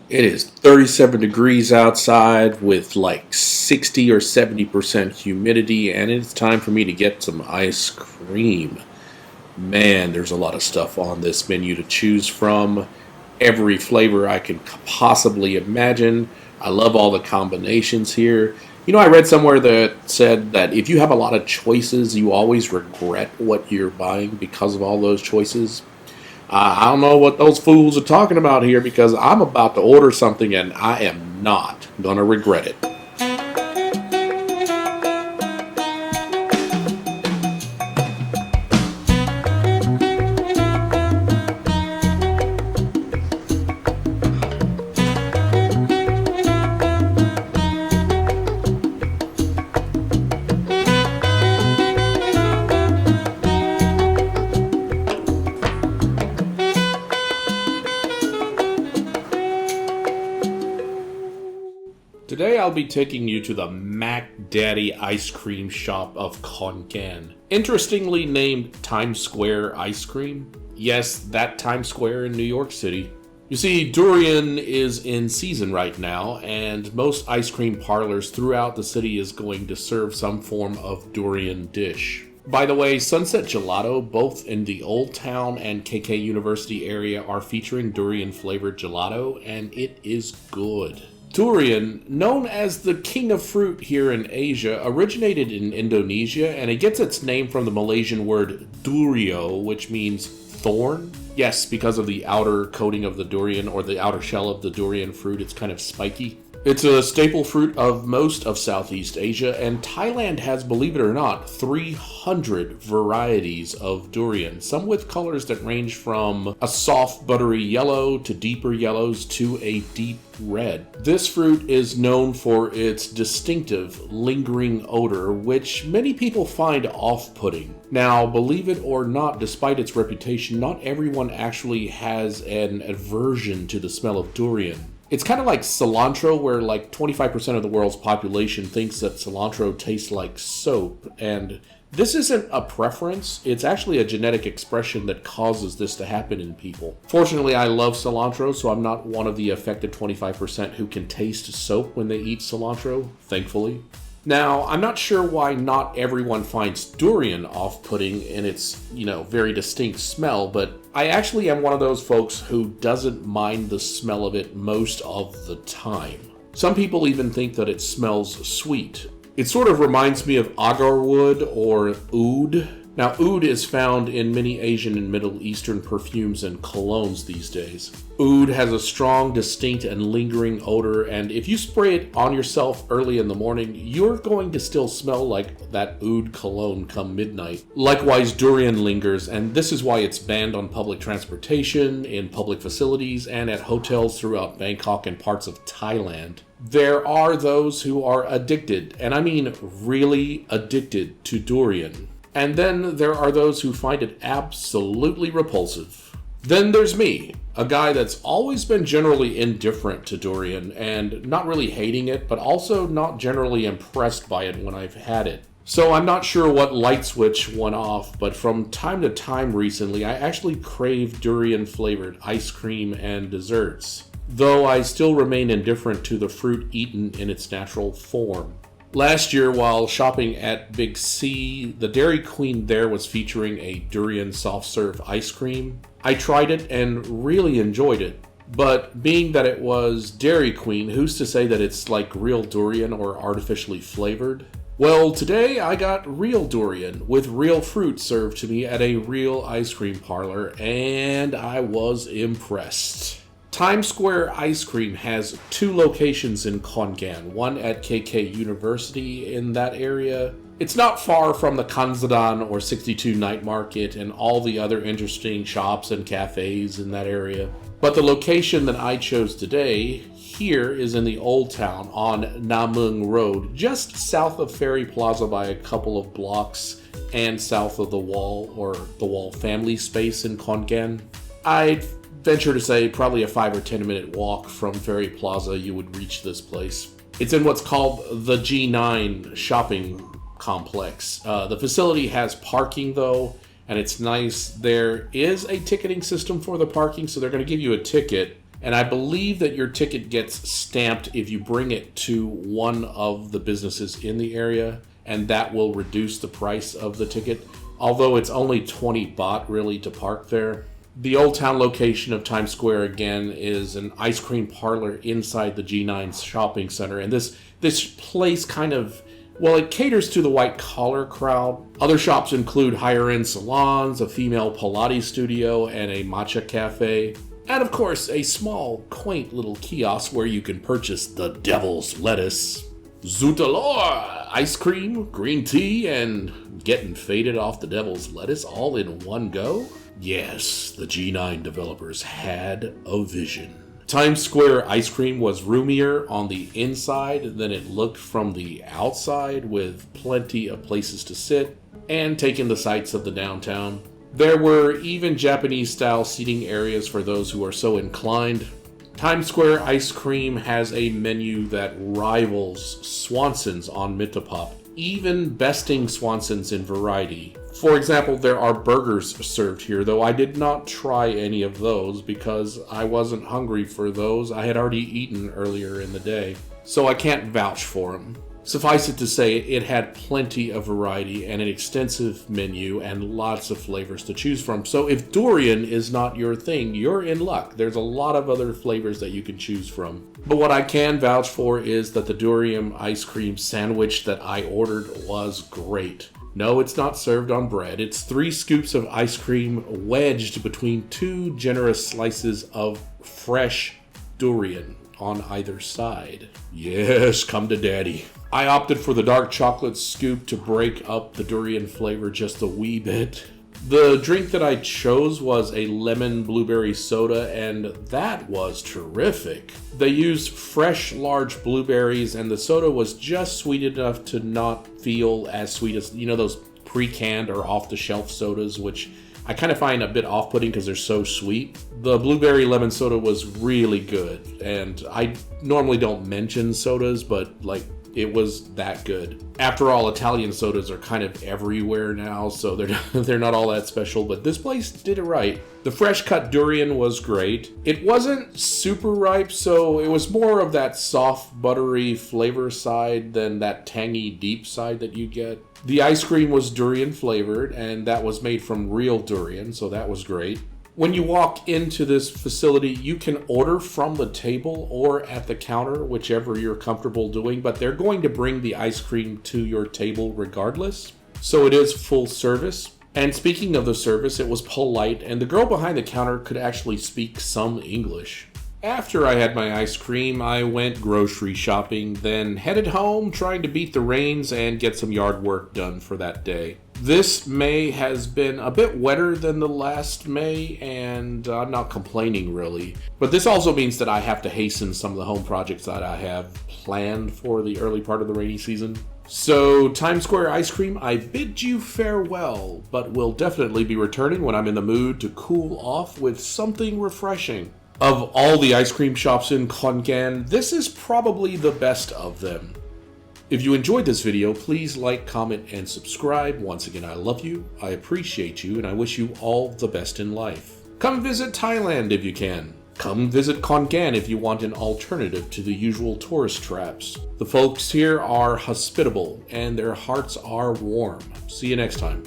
It is 37 degrees outside with like 60 or 70% humidity, and it's time for me to get some ice cream. Man, there's a lot of stuff on this menu to choose from. Every flavor I can possibly imagine. I love all the combinations here. I read somewhere that said that if you have a lot of choices, you always regret what you're buying because of all those choices. I don't know what those fools are talking about here because I'm about to order something and I am not going to regret it. Today I'll be taking you to the Mac Daddy ice cream shop of Khon. Interestingly named Times Square Ice Cream. Yes, that Times Square in New York City. You see, durian is in season right now, and most ice cream parlors throughout the city is going to serve some form of durian dish. By the way, Sunset Gelato, both in the Old Town and KK University area, are featuring durian flavored gelato, and it is good. Durian, known as the king of fruit here in Asia, originated in Indonesia, and it gets its name from the Malaysian word durio, which means thorn. Yes, because of the outer coating of the durian, or the outer shell of the durian fruit, it's kind of spiky. It's a staple fruit of most of Southeast Asia, and Thailand has, believe it or not, 300 varieties of durian, some with colors that range from a soft buttery yellow to deeper yellows to a deep red. This fruit is known for its distinctive, lingering odor, which many people find off-putting. Now, believe it or not, despite its reputation, not everyone actually has an aversion to the smell of durian. It's kind of like cilantro, where like 25% of the world's population thinks that cilantro tastes like soap, and this isn't a preference, it's actually a genetic expression that causes this to happen in people. Fortunately, I love cilantro, so I'm not one of the affected 25% who can taste soap when they eat cilantro, thankfully. Now, I'm not sure why not everyone finds durian off-putting in its, very distinct smell, but I actually am one of those folks who doesn't mind the smell of it most of the time. Some people even think that it smells sweet. It sort of reminds me of agar wood or oud. Now, oud is found in many Asian and Middle Eastern perfumes and colognes these days. Oud has a strong, distinct, and lingering odor, and if you spray it on yourself early in the morning, you're going to still smell like that oud cologne come midnight. Likewise, durian lingers, and this is why it's banned on public transportation, in public facilities, and at hotels throughout Bangkok and parts of Thailand. There are those who are addicted, and I mean really addicted to durian. And then there are those who find it absolutely repulsive. Then there's me, a guy that's always been generally indifferent to durian and not really hating it, but also not generally impressed by it when I've had it. So I'm not sure what light switch went off, but from time to time recently, I actually crave durian flavored ice cream and desserts, though I still remain indifferent to the fruit eaten in its natural form. Last year, while shopping at Big C, the Dairy Queen there was featuring a durian soft serve ice cream. I tried it and really enjoyed it, but being that it was Dairy Queen, who's to say that it's like real durian or artificially flavored? Well, today I got real durian with real fruit served to me at a real ice cream parlor, and I was impressed. Times Square Ice Cream has 2 locations in Khon, one at KK University in that area. It's not far from the Kanzadan or 62 Night Market and all the other interesting shops and cafes in that area. But the location that I chose today here is in the Old Town on Namung Road, just south of Ferry Plaza by a couple of blocks and south of the Wall or the Wall family space in Khon. I'd venture to say probably a 5 or 10 minute walk from Ferry Plaza you would reach this place. It's in what's called the G9 shopping complex. The facility has parking though, and it's nice. There is a ticketing system for the parking, so they're going to give you a ticket And I believe that your ticket gets stamped if you bring it to one of the businesses in the area, and that will reduce the price of the ticket, although it's only 20 baht really to park there. The Old Town location of Times Square, again, is an ice cream parlor inside the G9 shopping center, and this place kind of, well, it caters to the white-collar crowd. Other shops include higher-end salons, a female Pilates studio, and a matcha cafe. And of course, a small, quaint little kiosk where you can purchase the devil's lettuce, Zoutalor, ice cream, green tea, and getting faded off the devil's lettuce all in one go? Yes, the G9 developers had a vision. Times Square ice cream was roomier on the inside than it looked from the outside, with plenty of places to sit and take in the sights of the downtown. There were even Japanese-style seating areas for those who are so inclined. Times Square ice cream has a menu that rivals Swanson's on Mitapop, even besting Swanson's in variety. For example, there are burgers served here, though I did not try any of those because I wasn't hungry for those. I had already eaten earlier in the day, so I can't vouch for them. Suffice it to say, it had plenty of variety and an extensive menu and lots of flavors to choose from. So if durian is not your thing, you're in luck. There's a lot of other flavors that you can choose from. But what I can vouch for is that the durian ice cream sandwich that I ordered was great. No, it's not served on bread. It's 3 scoops of ice cream wedged between 2 generous slices of fresh durian on either side. Yes, come to daddy. I opted for the dark chocolate scoop to break up the durian flavor just a wee bit. The drink that I chose was a lemon blueberry soda, and that was terrific. They used fresh, large blueberries, and the soda was just sweet enough to not feel as sweet as, those pre-canned or off-the-shelf sodas, which I kind of find a bit off-putting because they're so sweet. The blueberry lemon soda was really good, and I normally don't mention sodas, but it was that good. After all, Italian sodas are kind of everywhere now, so they're not all that special, but this place did it right. The fresh cut durian was great. It wasn't super ripe, so it was more of that soft, buttery flavor side than that tangy, deep side that you get. The ice cream was durian flavored, and that was made from real durian, so that was great. When you walk into this facility, you can order from the table or at the counter, whichever you're comfortable doing, but they're going to bring the ice cream to your table regardless. So it is full service. And speaking of the service, it was polite, and the girl behind the counter could actually speak some English. After I had my ice cream, I went grocery shopping, then headed home trying to beat the rains and get some yard work done for that day. This May has been a bit wetter than the last May, and I'm not complaining really. But this also means that I have to hasten some of the home projects that I have planned for the early part of the rainy season. So, Times Square ice cream, I bid you farewell, but will definitely be returning when I'm in the mood to cool off with something refreshing. Of all the ice cream shops in Khon, this is probably the best of them. If you enjoyed this video, please like, comment, and subscribe. Once again, I love you, I appreciate you, and I wish you all the best in life. Come visit Thailand if you can. Come visit Khon if you want an alternative to the usual tourist traps. The folks here are hospitable, and their hearts are warm. See you next time.